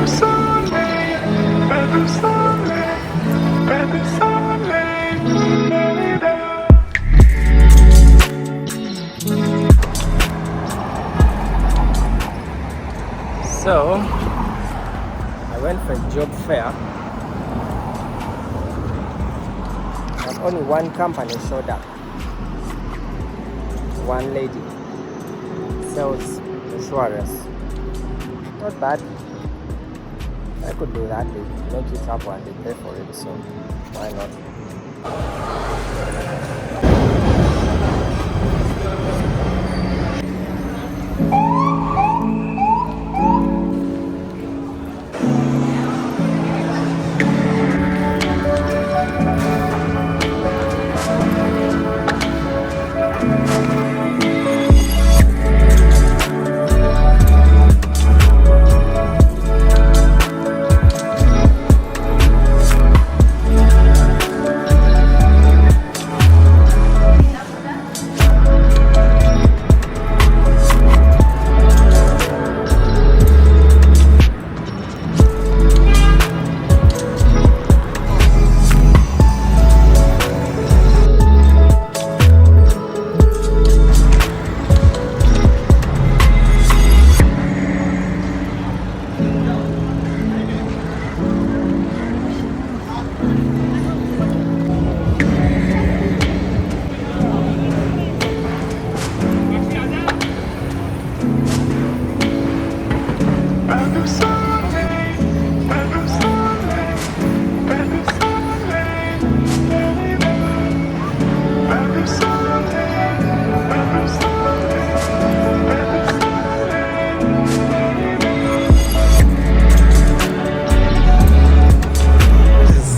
So I went for a job fair, and only one company showed up. One lady sells insurance. Not bad. I could do that. They make it up and they pay for it, so why not?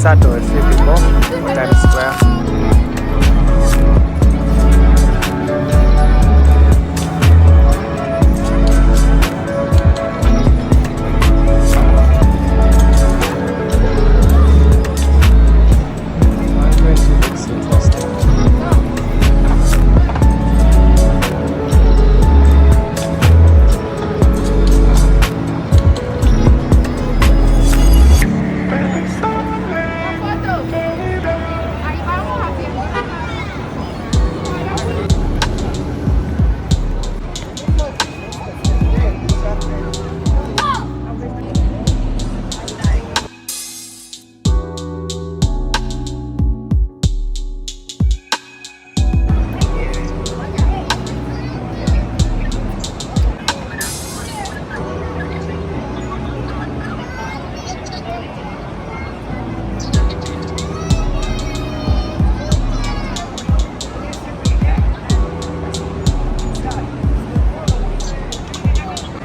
Sato, a few people, Times Square.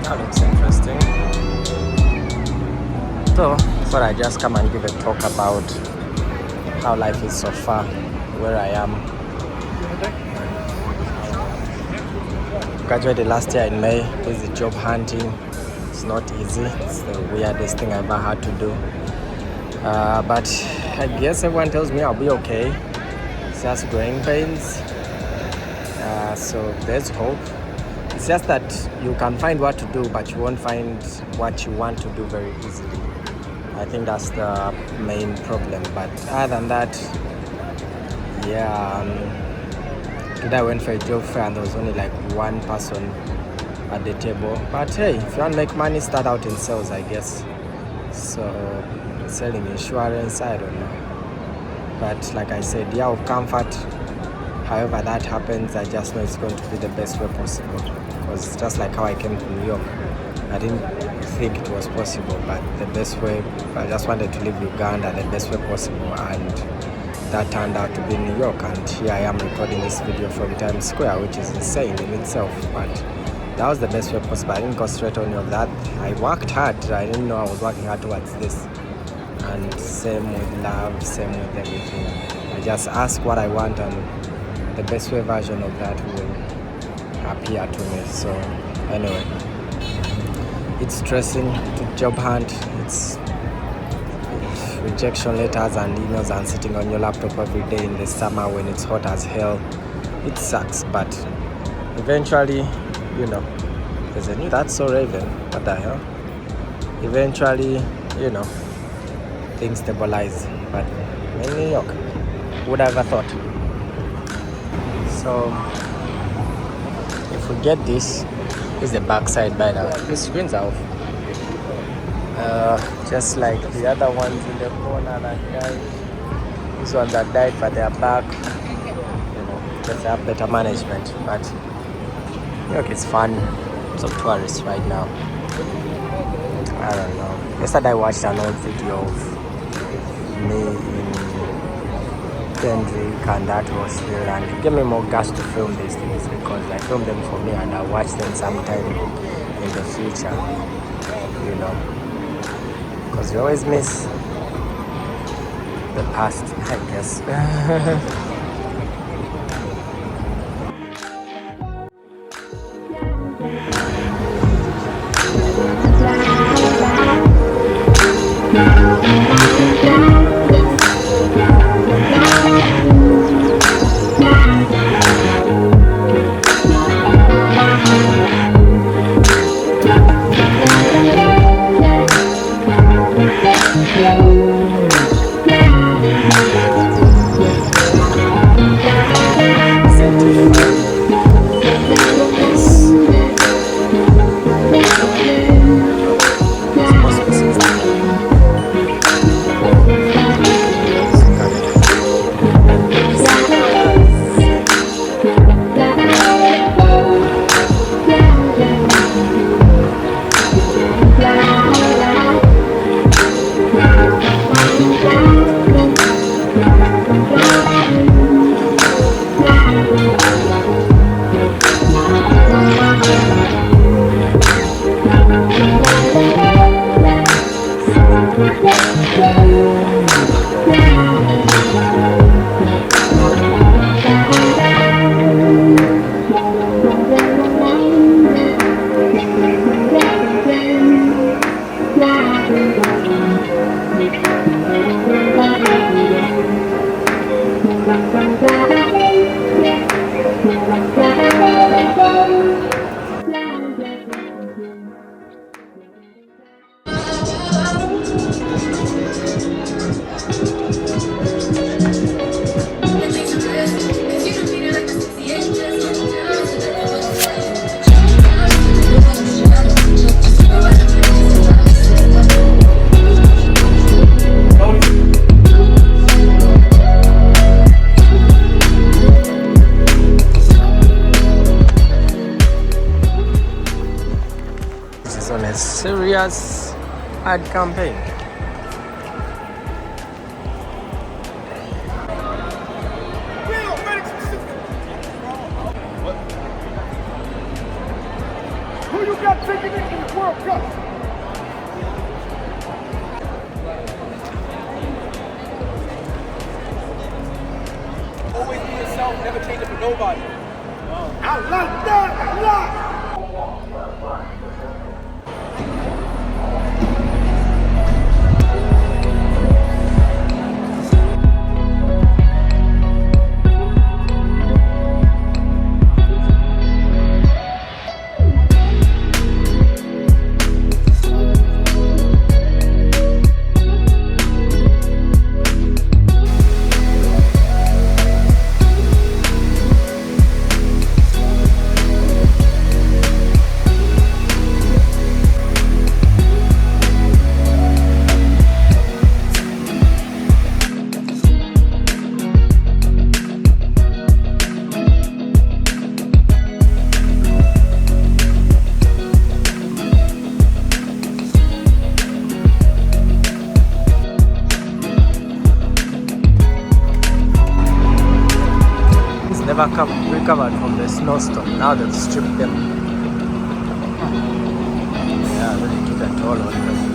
That looks interesting. So, thought I'd just come and give a talk about how life is so far, where I am. Graduated last year in May. Busy job hunting. It's not easy. It's the weirdest thing I've ever had to do. But I guess everyone tells me I'll be okay. It's just growing pains. So there's hope. It's just that you can find what to do, but you won't find what you want to do very easily. I think that's the main problem. But other than that, yeah, today I went for a job fair and there was only like one person at the table. But hey, if you want to make money, start out in sales, I guess. So selling insurance, I don't know. But like I said, yeah, of comfort. However that happens, I just know it's going to be the best way possible. Because just like how I came to New York, I didn't think it was possible, but the best way, I just wanted to leave Uganda the best way possible, and that turned out to be New York. And here I am recording this video from Times Square, which is insane in itself, but that was the best way possible. I didn't go straight on of that. I worked hard. I didn't know I was working hard towards this. And same with love, same with everything. I just ask what I want, and the best way version of that will appear to me. So anyway, it's stressing to job hunt. It's rejection letters and emails and sitting on your laptop every day in the summer when it's hot as hell. It sucks, but eventually, you know, there's a new, that's so Raven, what the hell? eventually, you know, things stabilize. But in New York, would have ever thought? So if we get this is the back side by the way. The screens are off. Just like the other ones in the corner that died. These ones that died but they are back. You know, just have better management. But New York is fun. Some tourists right now. I don't know. Yesterday I watched an old video of me in Kendrick and that was real, and it gave me more gas to film these things because I filmed them for me and I watch them sometime in the future, you know, because you always miss the past, I guess. On a serious ad campaign. Who you got taking into the World Cup? Always be yourself, never change it for nobody. I like that. I like. Never recovered from the snowstorm. Now they've stripped them. Yeah, really took a toll on them.